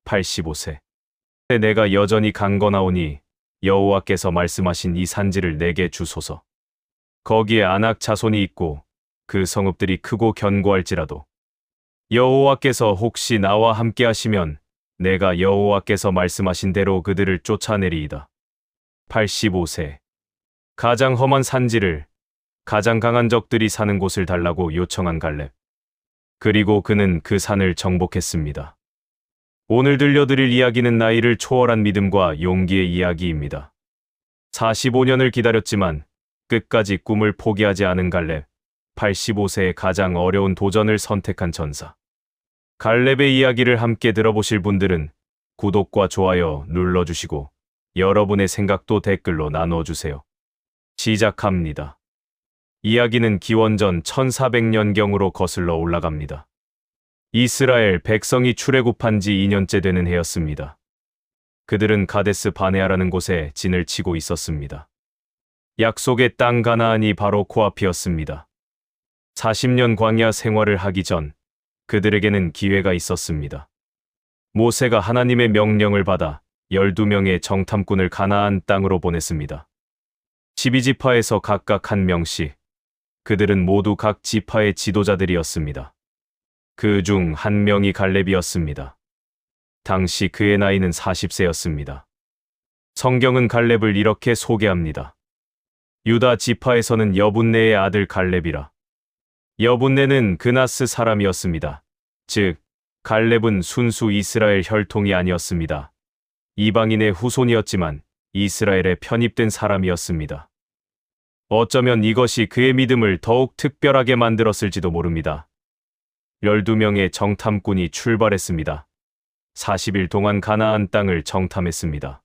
85세. 내가 여전히 강건하오니 여호와께서 말씀하신 이 산지를 내게 주소서. 거기에 아낙 자손이 있고 그 성읍들이 크고 견고할지라도 여호와께서 혹시 나와 함께 하시면 내가 여호와께서 말씀하신 대로 그들을 쫓아내리이다. 85세. 가장 험한 산지를 가장 강한 적들이 사는 곳을 달라고 요청한 갈렙. 그리고 그는 그 산을 정복했습니다. 오늘 들려드릴 이야기는 나이를 초월한 믿음과 용기의 이야기입니다. 45년을 기다렸지만 끝까지 꿈을 포기하지 않은 갈렙. 85세의 가장 어려운 도전을 선택한 전사. 갈렙의 이야기를 함께 들어보실 분들은 구독과 좋아요 눌러주시고 여러분의 생각도 댓글로 나눠주세요. 시작합니다. 이야기는 기원전 1400년경으로 거슬러 올라갑니다. 이스라엘 백성이 출애굽한 지 2년째 되는 해였습니다. 그들은 가데스 바네아라는 곳에 진을 치고 있었습니다. 약속의 땅 가나안이 바로 코앞이었습니다. 40년 광야 생활을 하기 전 그들에게는 기회가 있었습니다. 모세가 하나님의 명령을 받아 12명의 정탐꾼을 가나안 땅으로 보냈습니다. 12지파에서 각각 한 명씩. 그들은 모두 각 지파의 지도자들이었습니다. 그 중 한 명이 갈렙이었습니다. 당시 그의 나이는 40세였습니다. 성경은 갈렙을 이렇게 소개합니다. 유다 지파에서는 여분네의 아들 갈렙이라. 여분네는 그나스 사람이었습니다. 즉, 갈렙은 순수 이스라엘 혈통이 아니었습니다. 이방인의 후손이었지만 이스라엘에 편입된 사람이었습니다. 어쩌면 이것이 그의 믿음을 더욱 특별하게 만들었을지도 모릅니다. 12명의 정탐꾼이 출발했습니다. 40일 동안 가나안 땅을 정탐했습니다.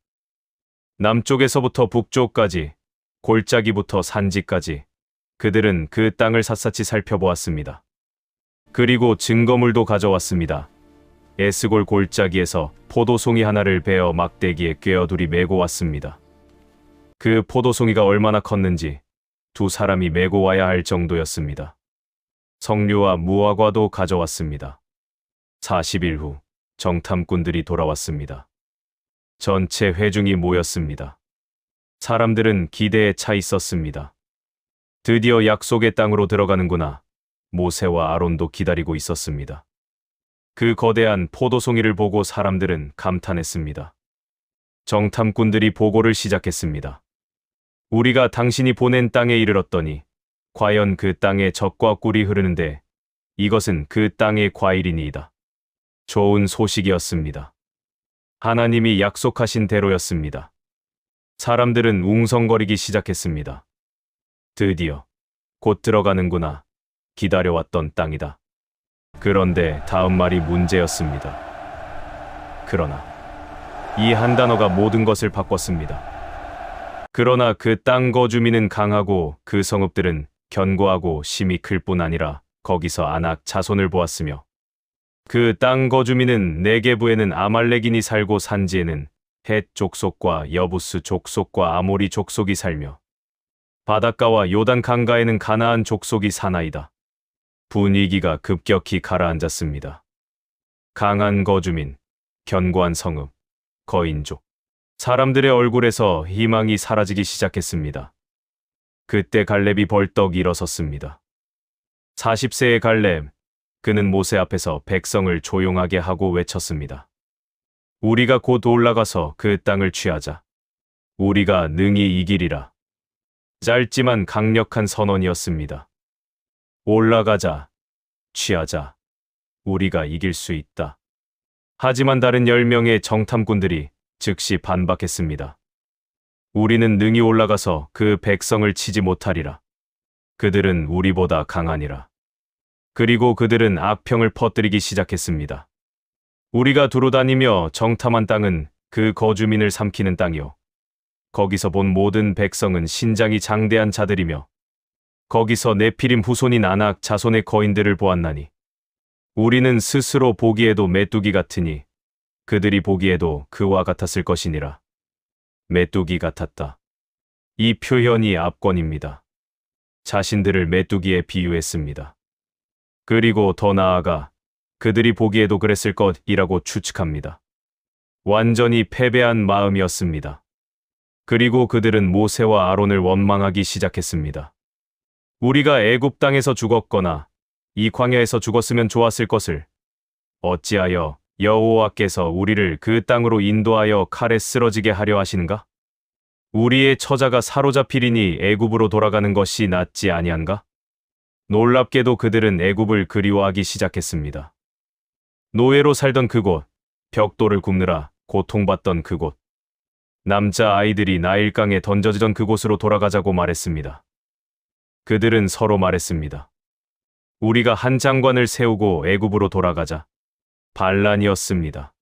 남쪽에서부터 북쪽까지, 골짜기부터 산지까지 그들은 그 땅을 샅샅이 살펴보았습니다. 그리고 증거물도 가져왔습니다. 에스골 골짜기에서 포도송이 하나를 베어 막대기에 꿰어둘이 메고 왔습니다. 그 포도송이가 얼마나 컸는지 두 사람이 메고 와야 할 정도였습니다. 석류와 무화과도 가져왔습니다. 40일 후 정탐꾼들이 돌아왔습니다. 전체 회중이 모였습니다. 사람들은 기대에 차 있었습니다. 드디어 약속의 땅으로 들어가는구나. 모세와 아론도 기다리고 있었습니다. 그 거대한 포도송이를 보고 사람들은 감탄했습니다. 정탐꾼들이 보고를 시작했습니다. 우리가 당신이 보낸 땅에 이르렀더니 과연 그 땅에 젖과 꿀이 흐르는데 이것은 그 땅의 과일이니이다. 좋은 소식이었습니다. 하나님이 약속하신 대로였습니다. 사람들은 웅성거리기 시작했습니다. 드디어 곧 들어가는구나. 기다려왔던 땅이다. 그런데 다음 말이 문제였습니다. 그러나 이 한 단어가 모든 것을 바꿨습니다. 그러나 그 땅 거주민은 강하고 그 성읍들은 견고하고 심이 클 뿐 아니라 거기서 아낙 자손을 보았으며 그 땅 거주민은 네게부에는 아말렉인이 살고 산지에는 헷 족속과 여부스 족속과 아모리 족속이 살며 바닷가와 요단 강가에는 가나안 족속이 사나이다. 분위기가 급격히 가라앉았습니다. 강한 거주민, 견고한 성읍, 거인족. 사람들의 얼굴에서 희망이 사라지기 시작했습니다. 그때 갈렙이 벌떡 일어섰습니다. 40세의 갈렙, 그는 모세 앞에서 백성을 조용하게 하고 외쳤습니다. 우리가 곧 올라가서 그 땅을 취하자. 우리가 능히 이기리라. 짧지만 강력한 선언이었습니다. 올라가자. 취하자. 우리가 이길 수 있다. 하지만 다른 10명의 정탐꾼들이 즉시 반박했습니다. 우리는 능히 올라가서 그 백성을 치지 못하리라. 그들은 우리보다 강하니라. 그리고 그들은 악평을 퍼뜨리기 시작했습니다. 우리가 두루 다니며 정탐한 땅은 그 거주민을 삼키는 땅이요. 거기서 본 모든 백성은 신장이 장대한 자들이며 거기서 네피림 후손인 아낙 자손의 거인들을 보았나니 우리는 스스로 보기에도 메뚜기 같으니 그들이 보기에도 그와 같았을 것이니라. 메뚜기 같았다. 이 표현이 압권입니다. 자신들을 메뚜기에 비유했습니다. 그리고 더 나아가 그들이 보기에도 그랬을 것이라고 추측합니다. 완전히 패배한 마음이었습니다. 그리고 그들은 모세와 아론을 원망하기 시작했습니다. 우리가 애굽 땅에서 죽었거나 이 광야에서 죽었으면 좋았을 것을 어찌하여 여호와께서 우리를 그 땅으로 인도하여 칼에 쓰러지게 하려 하시는가? 우리의 처자가 사로잡히리니 애굽으로 돌아가는 것이 낫지 아니한가? 놀랍게도 그들은 애굽을 그리워하기 시작했습니다. 노예로 살던 그곳, 벽돌을 굽느라 고통받던 그곳, 남자 아이들이 나일강에 던져지던 그곳으로 돌아가자고 말했습니다. 그들은 서로 말했습니다. 우리가 한 장관을 세우고 애굽으로 돌아가자. 반란이었습니다.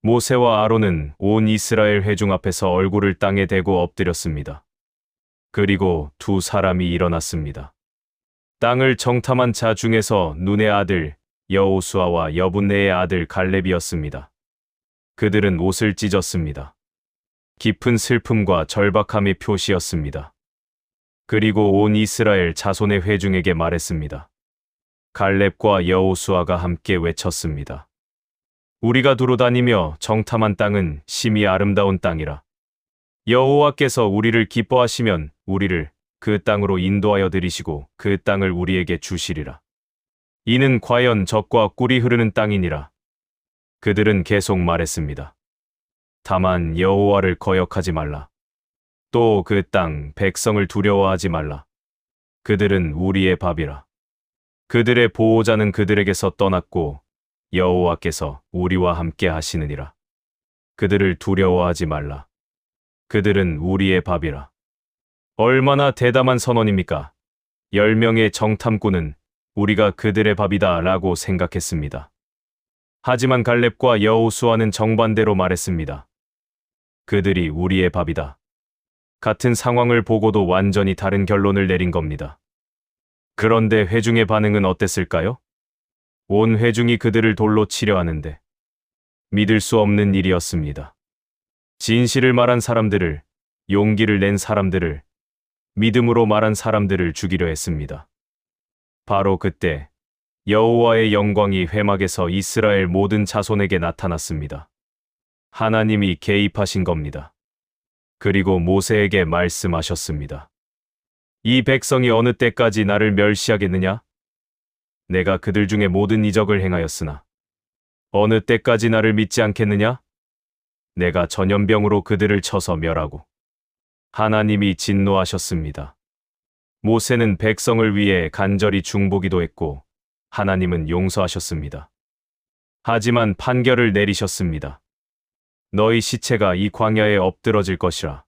모세와 아론은 온 이스라엘 회중 앞에서 얼굴을 땅에 대고 엎드렸습니다. 그리고 두 사람이 일어났습니다. 땅을 정탐한 자 중에서 눈의 아들 여호수아와 여분네의 아들 갈렙이었습니다. 그들은 옷을 찢었습니다. 깊은 슬픔과 절박함의 표시였습니다. 그리고 온 이스라엘 자손의 회중에게 말했습니다. 갈렙과 여호수아가 함께 외쳤습니다. 우리가 두루 다니며 정탐한 땅은 심히 아름다운 땅이라. 여호와께서 우리를 기뻐하시면 우리를 그 땅으로 인도하여 들이시고 그 땅을 우리에게 주시리라. 이는 과연 젖과 꿀이 흐르는 땅이니라. 그들은 계속 말했습니다. 다만 여호와를 거역하지 말라. 또 그 땅 백성을 두려워하지 말라. 그들은 우리의 밥이라. 그들의 보호자는 그들에게서 떠났고 여호와께서 우리와 함께 하시느니라. 그들을 두려워하지 말라. 그들은 우리의 밥이라. 얼마나 대담한 선언입니까? 10명의 정탐꾼은 우리가 그들의 밥이다 라고 생각했습니다. 하지만 갈렙과 여호수아는 정반대로 말했습니다. 그들이 우리의 밥이다. 같은 상황을 보고도 완전히 다른 결론을 내린 겁니다. 그런데 회중의 반응은 어땠을까요? 온 회중이 그들을 돌로 치려 하는데 믿을 수 없는 일이었습니다. 진실을 말한 사람들을, 용기를 낸 사람들을, 믿음으로 말한 사람들을 죽이려 했습니다. 바로 그때 여호와의 영광이 회막에서 이스라엘 모든 자손에게 나타났습니다. 하나님이 개입하신 겁니다. 그리고 모세에게 말씀하셨습니다. 이 백성이 어느 때까지 나를 멸시하겠느냐? 내가 그들 중에 모든 이적을 행하였으나 어느 때까지 나를 믿지 않겠느냐? 내가 전염병으로 그들을 쳐서 멸하고. 하나님이 진노하셨습니다. 모세는 백성을 위해 간절히 중보기도 했고 하나님은 용서하셨습니다. 하지만 판결을 내리셨습니다. 너희 시체가 이 광야에 엎드러질 것이라.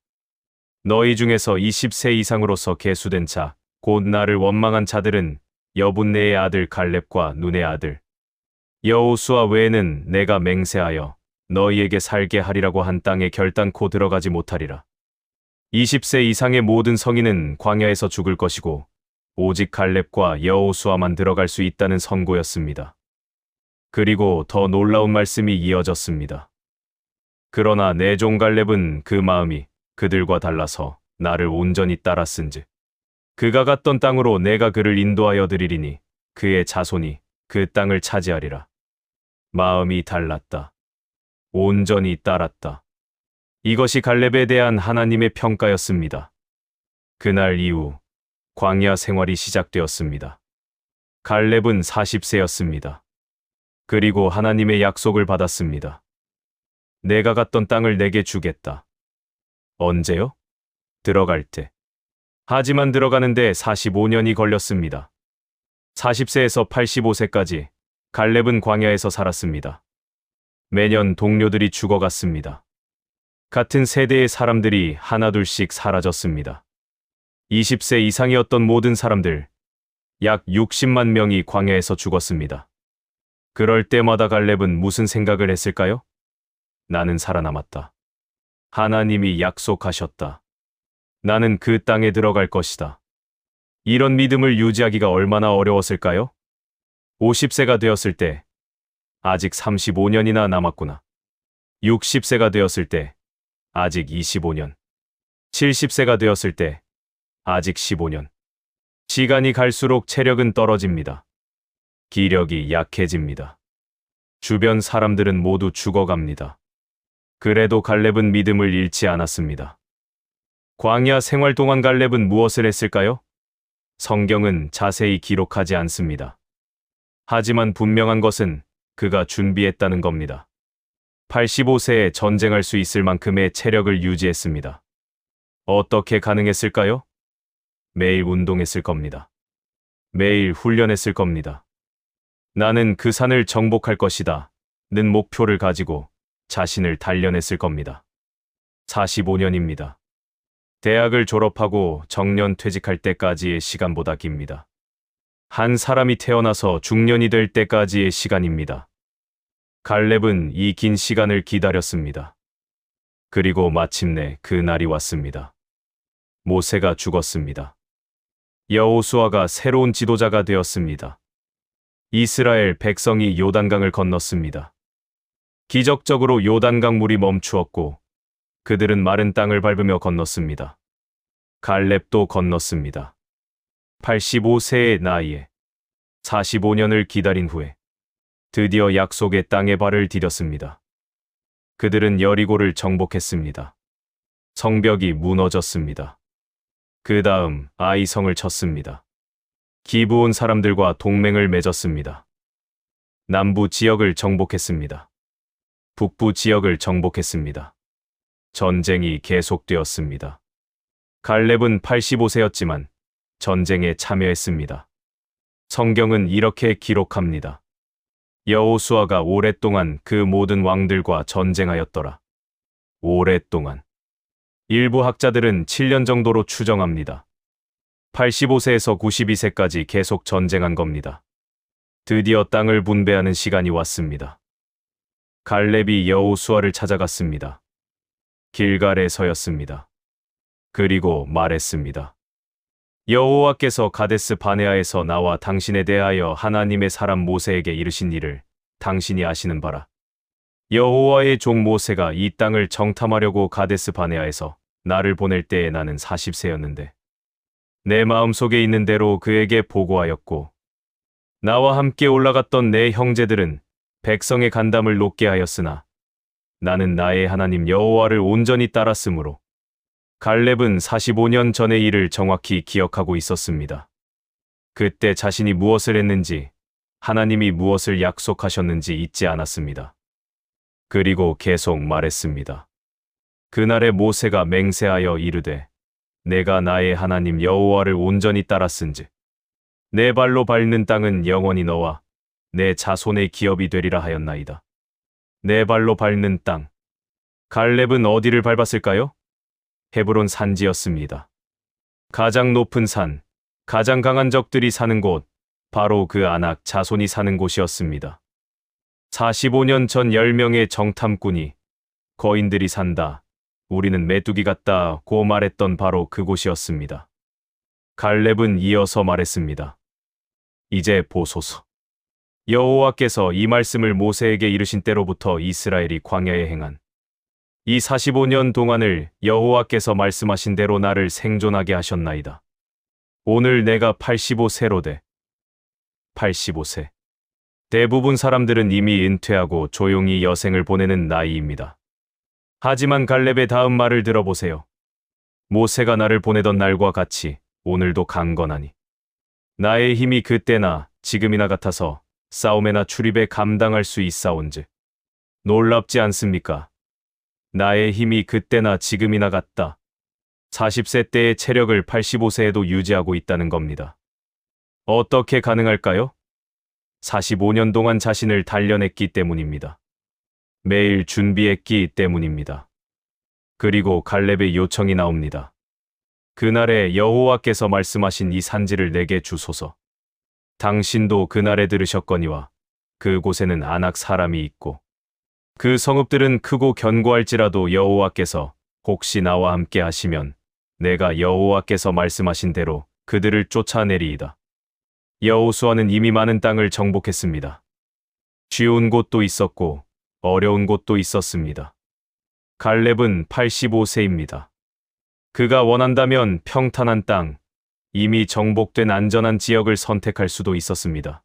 너희 중에서 20세 이상으로서 계수된 자, 곧 나를 원망한 자들은 여분네의 아들 갈렙과 눈의 아들 여호수아 외에는 내가 맹세하여 너희에게 살게 하리라고 한 땅에 결단코 들어가지 못하리라. 20세 이상의 모든 성인은 광야에서 죽을 것이고 오직 갈렙과 여호수아만 들어갈 수 있다는 선고였습니다. 그리고 더 놀라운 말씀이 이어졌습니다. 그러나 내 종 갈렙은 그 마음이 그들과 달라서 나를 온전히 따랐은즉 그가 갔던 땅으로 내가 그를 인도하여 드리리니 그의 자손이 그 땅을 차지하리라. 마음이 달랐다. 온전히 따랐다. 이것이 갈렙에 대한 하나님의 평가였습니다. 그날 이후 광야 생활이 시작되었습니다. 갈렙은 40세였습니다. 그리고 하나님의 약속을 받았습니다. 내가 갔던 땅을 내게 주겠다. 언제요? 들어갈 때. 하지만 들어가는데 45년이 걸렸습니다. 40세에서 85세까지 갈렙은 광야에서 살았습니다. 매년 동료들이 죽어갔습니다. 같은 세대의 사람들이 하나둘씩 사라졌습니다. 20세 이상이었던 모든 사람들, 약 60만 명이 광야에서 죽었습니다. 그럴 때마다 갈렙은 무슨 생각을 했을까요? 나는 살아남았다. 하나님이 약속하셨다. 나는 그 땅에 들어갈 것이다. 이런 믿음을 유지하기가 얼마나 어려웠을까요? 50세가 되었을 때 아직 35년이나 남았구나. 60세가 되었을 때 아직 25년. 70세가 되었을 때 아직 15년. 시간이 갈수록 체력은 떨어집니다. 기력이 약해집니다. 주변 사람들은 모두 죽어갑니다. 그래도 갈렙은 믿음을 잃지 않았습니다. 광야 생활 동안 갈렙은 무엇을 했을까요? 성경은 자세히 기록하지 않습니다. 하지만 분명한 것은 그가 준비했다는 겁니다. 85세에 전쟁할 수 있을 만큼의 체력을 유지했습니다. 어떻게 가능했을까요? 매일 운동했을 겁니다. 매일 훈련했을 겁니다. 나는 그 산을 정복할 것이다. 는 목표를 가지고 자신을 단련했을 겁니다. 45년입니다. 대학을 졸업하고 정년 퇴직할 때까지의 시간보다 깁니다. 한 사람이 태어나서 중년이 될 때까지의 시간입니다. 갈렙은 이 긴 시간을 기다렸습니다. 그리고 마침내 그 날이 왔습니다. 모세가 죽었습니다. 여호수아가 새로운 지도자가 되었습니다. 이스라엘 백성이 요단강을 건넜습니다. 기적적으로 요단강 물이 멈추었고 그들은 마른 땅을 밟으며 건넜습니다. 갈렙도 건넜습니다. 85세의 나이에 45년을 기다린 후에 드디어 약속의 땅에 발을 디뎠습니다. 그들은 여리고를 정복했습니다. 성벽이 무너졌습니다. 그 다음 아이성을 쳤습니다. 기브온 사람들과 동맹을 맺었습니다. 남부 지역을 정복했습니다. 북부 지역을 정복했습니다. 전쟁이 계속되었습니다. 갈렙은 85세였지만 전쟁에 참여했습니다. 성경은 이렇게 기록합니다. 여호수아가 오랫동안 그 모든 왕들과 전쟁하였더라. 오랫동안. 일부 학자들은 7년 정도로 추정합니다. 85세에서 92세까지 계속 전쟁한 겁니다. 드디어 땅을 분배하는 시간이 왔습니다. 갈렙이 여호수아를 찾아갔습니다. 길갈에 서였습니다. 그리고 말했습니다. 여호와께서 가데스 바네아에서 나와 당신에 대하여 하나님의 사람 모세에게 이르신 일을 당신이 아시는 바라. 여호와의 종 모세가 이 땅을 정탐하려고 가데스 바네아에서 나를 보낼 때에 나는 40세였는데 내 마음속에 있는 대로 그에게 보고하였고 나와 함께 올라갔던 내 형제들은 백성의 간담을 높게 하였으나 나는 나의 하나님 여호와를 온전히 따랐으므로 갈렙은 45년 전의 일을 정확히 기억하고 있었습니다. 그때 자신이 무엇을 했는지 하나님이 무엇을 약속하셨는지 잊지 않았습니다. 그리고 계속 말했습니다. 그날에 모세가 맹세하여 이르되 내가 나의 하나님 여호와를 온전히 따랐은즉 내 발로 밟는 땅은 영원히 너와 내 자손의 기업이 되리라 하였나이다. 내 발로 밟는 땅. 갈렙은 어디를 밟았을까요? 헤브론 산지였습니다. 가장 높은 산, 가장 강한 적들이 사는 곳, 바로 그 아낙 자손이 사는 곳이었습니다. 45년 전 10명의 정탐꾼이 거인들이 산다. 우리는 메뚜기 같다고 말했던 바로 그곳이었습니다. 갈렙은 이어서 말했습니다. 이제 보소서. 여호와께서 이 말씀을 모세에게 이르신 때로부터 이스라엘이 광야에 행한 이 45년 동안을 여호와께서 말씀하신 대로 나를 생존하게 하셨나이다. 오늘 내가 85세로 돼. 85세. 대부분 사람들은 이미 은퇴하고 조용히 여생을 보내는 나이입니다. 하지만 갈렙의 다음 말을 들어보세요. 모세가 나를 보내던 날과 같이 오늘도 강건하니 나의 힘이 그때나 지금이나 같아서 싸움에나 출입에 감당할 수 있사온즉 놀랍지 않습니까? 나의 힘이 그때나 지금이나 같다. 40세 때의 체력을 85세에도 유지하고 있다는 겁니다. 어떻게 가능할까요? 45년 동안 자신을 단련했기 때문입니다. 매일 준비했기 때문입니다. 그리고 갈렙의 요청이 나옵니다. 그날에 여호와께서 말씀하신 이 산지를 내게 주소서. 당신도 그날에 들으셨거니와 그곳에는 아낙 사람이 있고 그 성읍들은 크고 견고할지라도 여호와께서 혹시 나와 함께 하시면 내가 여호와께서 말씀하신 대로 그들을 쫓아내리이다. 여호수아는 이미 많은 땅을 정복했습니다. 쉬운 곳도 있었고 어려운 곳도 있었습니다. 갈렙은 85세입니다. 그가 원한다면 평탄한 땅, 이미 정복된 안전한 지역을 선택할 수도 있었습니다.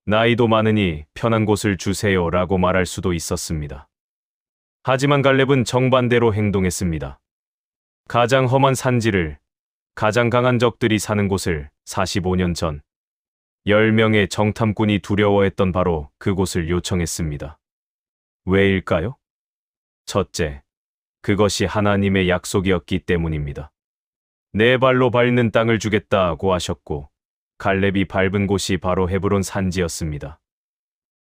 나이도 많으니 편한 곳을 주세요 라고 말할 수도 있었습니다. 하지만 갈렙은 정반대로 행동했습니다. 가장 험한 산지를, 가장 강한 적들이 사는 곳을 45년 전 10명의 정탐꾼이 두려워했던 바로 그곳을 요청했습니다. 왜일까요? 첫째, 그것이 하나님의 약속이었기 때문입니다. 내 발로 밟는 땅을 주겠다고 하셨고, 갈렙이 밟은 곳이 바로 헤브론 산지였습니다.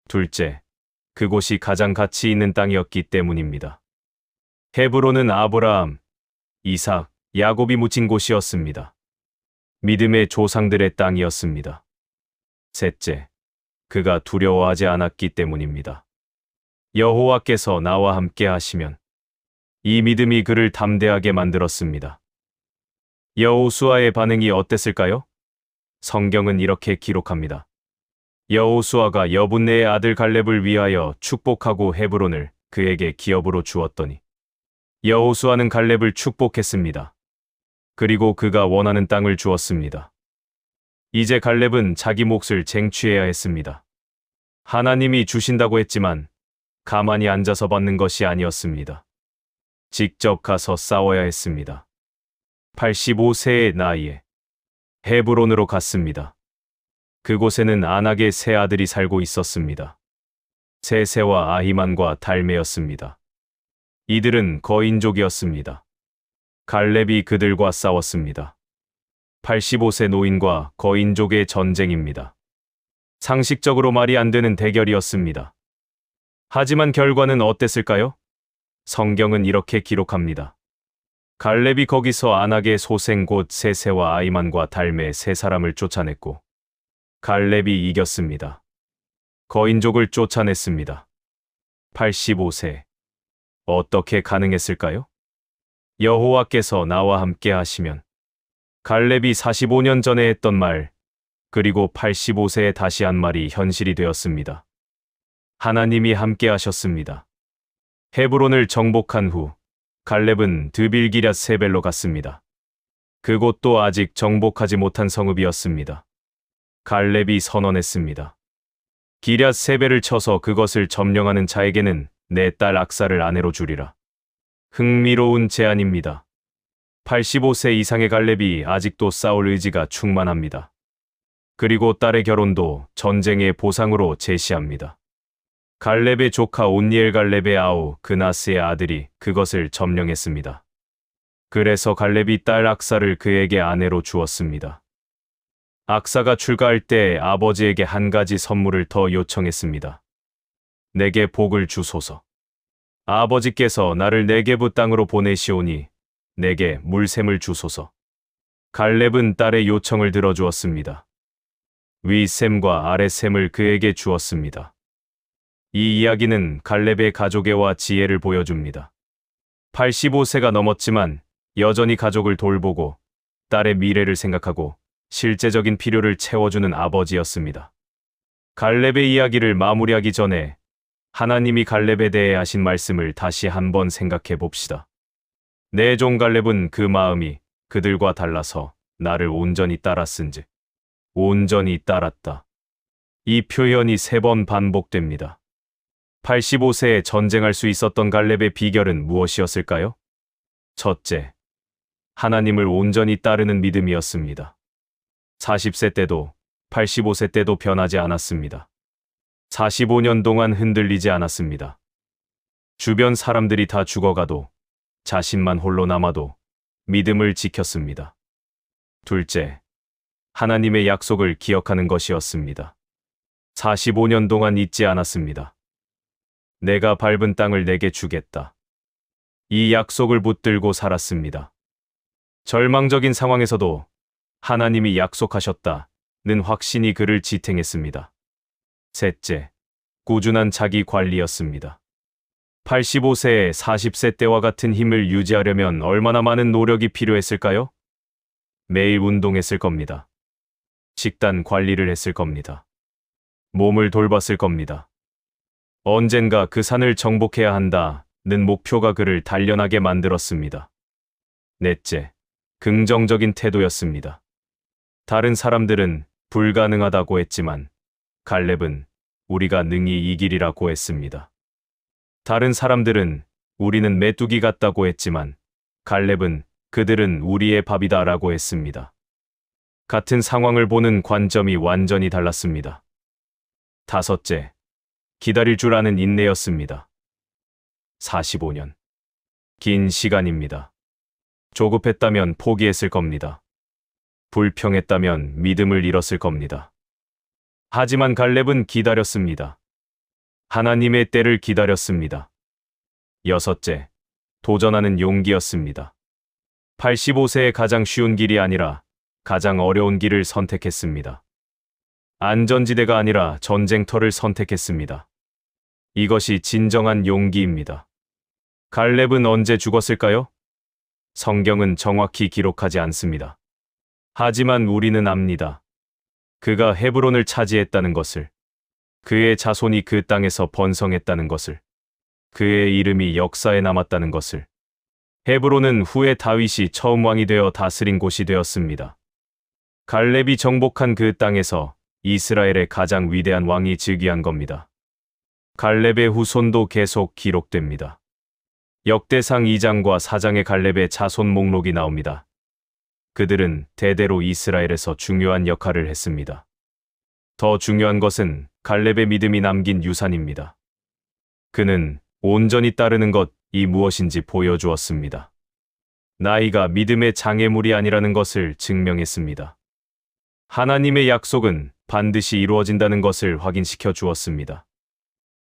둘째, 그곳이 가장 가치 있는 땅이었기 때문입니다. 헤브론은 아브라함, 이삭, 야곱이 묻힌 곳이었습니다. 믿음의 조상들의 땅이었습니다. 셋째, 그가 두려워하지 않았기 때문입니다. 여호와께서 나와 함께 하시면 이 믿음이 그를 담대하게 만들었습니다. 여호수아의 반응이 어땠을까요? 성경은 이렇게 기록합니다. 여호수아가 여분네의 아들 갈렙을 위하여 축복하고 헤브론을 그에게 기업으로 주었더니 여호수아는 갈렙을 축복했습니다. 그리고 그가 원하는 땅을 주었습니다. 이제 갈렙은 자기 몫을 쟁취해야 했습니다. 하나님이 주신다고 했지만 가만히 앉아서 받는 것이 아니었습니다. 직접 가서 싸워야 했습니다. 85세의 나이에 헤브론으로 갔습니다. 그곳에는 아낙의 세 아들이 살고 있었습니다. 세세와 아히만과 달메였습니다. 이들은 거인족이었습니다. 갈렙이 그들과 싸웠습니다. 85세 노인과 거인족의 전쟁입니다. 상식적으로 말이 안 되는 대결이었습니다. 하지만 결과는 어땠을까요? 성경은 이렇게 기록합니다. 갈렙이 거기서 아낙의 소생 곧 세세와 아히만과 달메 세 사람을 쫓아냈고 갈렙이 이겼습니다. 거인족을 쫓아냈습니다. 85세. 어떻게 가능했을까요? 여호와께서 나와 함께 하시면 갈렙이 45년 전에 했던 말, 그리고 85세에 다시 한 말이 현실이 되었습니다. 하나님이 함께 하셨습니다. 헤브론을 정복한 후 갈렙은 드빌기랴 세벨로 갔습니다. 그곳도 아직 정복하지 못한 성읍이었습니다. 갈렙이 선언했습니다. 기럇 세벨을 쳐서 그것을 점령하는 자에게는 내 딸 악사를 아내로 주리라. 흥미로운 제안입니다. 85세 이상의 갈렙이 아직도 싸울 의지가 충만합니다. 그리고 딸의 결혼도 전쟁의 보상으로 제시합니다. 갈렙의 조카 온니엘 갈렙의 아우 그나스의 아들이 그것을 점령했습니다. 그래서 갈렙이 딸 악사를 그에게 아내로 주었습니다. 악사가 출가할 때 아버지에게 한 가지 선물을 더 요청했습니다. 내게 복을 주소서. 아버지께서 나를 네게부 땅으로 보내시오니 내게 물샘을 주소서. 갈렙은 딸의 요청을 들어주었습니다. 윗샘과 아랫샘을 그에게 주었습니다. 이 이야기는 갈렙의 가족애와 지혜를 보여줍니다. 85세가 넘었지만 여전히 가족을 돌보고 딸의 미래를 생각하고 실제적인 필요를 채워주는 아버지였습니다. 갈렙의 이야기를 마무리하기 전에 하나님이 갈렙에 대해 하신 말씀을 다시 한번 생각해 봅시다. 내 종 갈렙은 그 마음이 그들과 달라서 나를 온전히 따랐은즉 온전히 따랐다. 이 표현이 3번 반복됩니다. 85세에 전쟁할 수 있었던 갈렙의 비결은 무엇이었을까요? 첫째, 하나님을 온전히 따르는 믿음이었습니다. 40세 때도 85세 때도 변하지 않았습니다. 45년 동안 흔들리지 않았습니다. 주변 사람들이 다 죽어가도 자신만 홀로 남아도 믿음을 지켰습니다. 둘째, 하나님의 약속을 기억하는 것이었습니다. 45년 동안 잊지 않았습니다. 내가 밟은 땅을 내게 주겠다. 이 약속을 붙들고 살았습니다. 절망적인 상황에서도 하나님이 약속하셨다는 확신이 그를 지탱했습니다. 셋째, 꾸준한 자기 관리였습니다. 85세에 40세 때와 같은 힘을 유지하려면 얼마나 많은 노력이 필요했을까요? 매일 운동했을 겁니다. 식단 관리를 했을 겁니다. 몸을 돌봤을 겁니다. 언젠가 그 산을 정복해야 한다는 목표가 그를 단련하게 만들었습니다. 넷째, 긍정적인 태도였습니다. 다른 사람들은 불가능하다고 했지만 갈렙은 우리가 능히 이기리라고 했습니다. 다른 사람들은 우리는 메뚜기 같다고 했지만 갈렙은 그들은 우리의 밥이다라고 했습니다. 같은 상황을 보는 관점이 완전히 달랐습니다. 다섯째, 기다릴 줄 아는 인내였습니다. 45년. 긴 시간입니다. 조급했다면 포기했을 겁니다. 불평했다면 믿음을 잃었을 겁니다. 하지만 갈렙은 기다렸습니다. 하나님의 때를 기다렸습니다. 여섯째, 도전하는 용기였습니다. 85세의 가장 쉬운 길이 아니라 가장 어려운 길을 선택했습니다. 안전지대가 아니라 전쟁터를 선택했습니다. 이것이 진정한 용기입니다. 갈렙은 언제 죽었을까요? 성경은 정확히 기록하지 않습니다. 하지만 우리는 압니다. 그가 헤브론을 차지했다는 것을, 그의 자손이 그 땅에서 번성했다는 것을, 그의 이름이 역사에 남았다는 것을. 헤브론은 후에 다윗이 처음 왕이 되어 다스린 곳이 되었습니다. 갈렙이 정복한 그 땅에서 이스라엘의 가장 위대한 왕이 즉위한 겁니다. 갈렙의 후손도 계속 기록됩니다. 역대상 2장과 4장의 갈렙의 자손 목록이 나옵니다. 그들은 대대로 이스라엘에서 중요한 역할을 했습니다. 더 중요한 것은 갈렙의 믿음이 남긴 유산입니다. 그는 온전히 따르는 것이 무엇인지 보여주었습니다. 나이가 믿음의 장애물이 아니라는 것을 증명했습니다. 하나님의 약속은 반드시 이루어진다는 것을 확인시켜 주었습니다.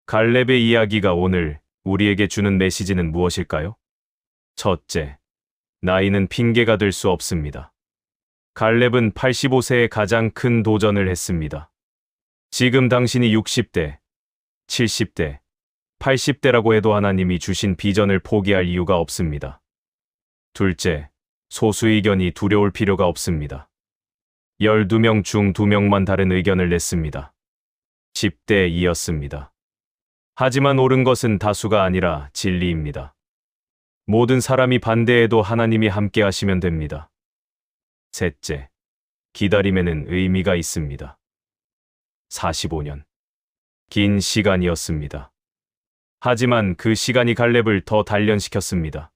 갈렙의 이야기가 오늘 우리에게 주는 메시지는 무엇일까요? 첫째, 나이는 핑계가 될 수 없습니다. 갈렙은 85세에 가장 큰 도전을 했습니다. 지금 당신이 60대, 70대, 80대라고 해도 하나님이 주신 비전을 포기할 이유가 없습니다. 둘째, 소수 의견이 두려울 필요가 없습니다. 12명 중 2명만 다른 의견을 냈습니다. 10대 2였습니다. 하지만 옳은 것은 다수가 아니라 진리입니다. 모든 사람이 반대해도 하나님이 함께 하시면 됩니다. 셋째, 기다림에는 의미가 있습니다. 45년. 긴 시간이었습니다. 하지만 그 시간이 갈렙을 더 단련시켰습니다.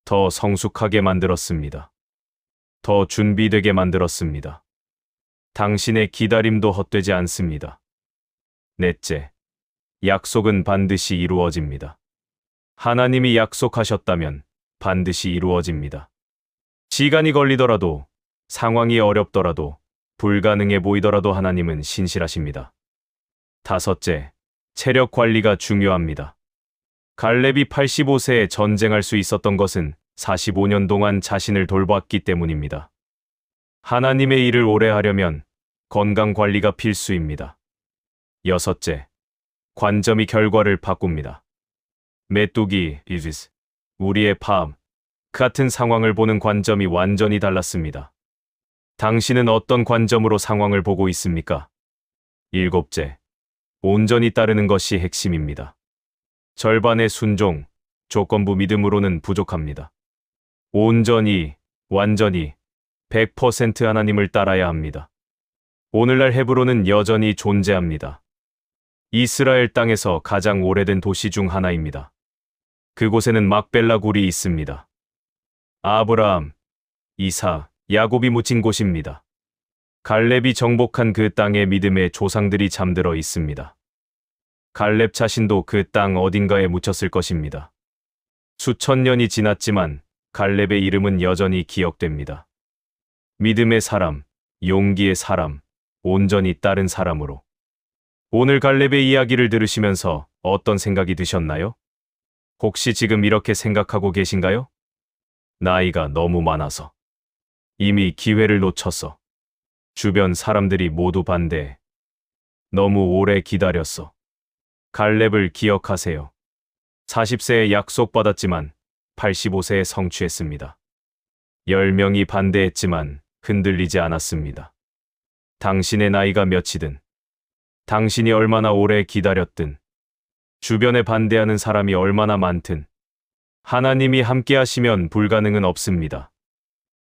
더 성숙하게 만들었습니다. 더 준비되게 만들었습니다. 당신의 기다림도 헛되지 않습니다. 넷째, 약속은 반드시 이루어집니다. 하나님이 약속하셨다면 반드시 이루어집니다. 시간이 걸리더라도, 상황이 어렵더라도, 불가능해 보이더라도 하나님은 신실하십니다. 다섯째, 체력 관리가 중요합니다. 갈렙이 85세에 전쟁할 수 있었던 것은 45년 동안 자신을 돌봤기 때문입니다. 하나님의 일을 오래 하려면 건강 관리가 필수입니다. 여섯째, 관점이 결과를 바꿉니다. 메뚜기, 우리의 팜, 같은 상황을 보는 관점이 완전히 달랐습니다. 당신은 어떤 관점으로 상황을 보고 있습니까? 일곱째, 온전히 따르는 것이 핵심입니다. 절반의 순종, 조건부 믿음으로는 부족합니다. 온전히, 완전히, 100% 하나님을 따라야 합니다. 오늘날 헤브론은 여전히 존재합니다. 이스라엘 땅에서 가장 오래된 도시 중 하나입니다. 그곳에는 막벨라 굴이 있습니다. 아브라함, 이삭, 야곱이 묻힌 곳입니다. 갈렙이 정복한 그 땅에 믿음의 조상들이 잠들어 있습니다. 갈렙 자신도 그 땅 어딘가에 묻혔을 것입니다. 수천 년이 지났지만 갈렙의 이름은 여전히 기억됩니다. 믿음의 사람, 용기의 사람, 온전히 따른 사람으로. 오늘 갈렙의 이야기를 들으시면서 어떤 생각이 드셨나요? 혹시 지금 이렇게 생각하고 계신가요? 나이가 너무 많아서. 이미 기회를 놓쳤어. 주변 사람들이 모두 반대해. 너무 오래 기다렸어. 갈렙을 기억하세요. 40세에 약속받았지만 85세에 성취했습니다. 10명이 반대했지만 흔들리지 않았습니다. 당신의 나이가 몇이든, 당신이 얼마나 오래 기다렸든, 주변에 반대하는 사람이 얼마나 많든, 하나님이 함께 하시면 불가능은 없습니다.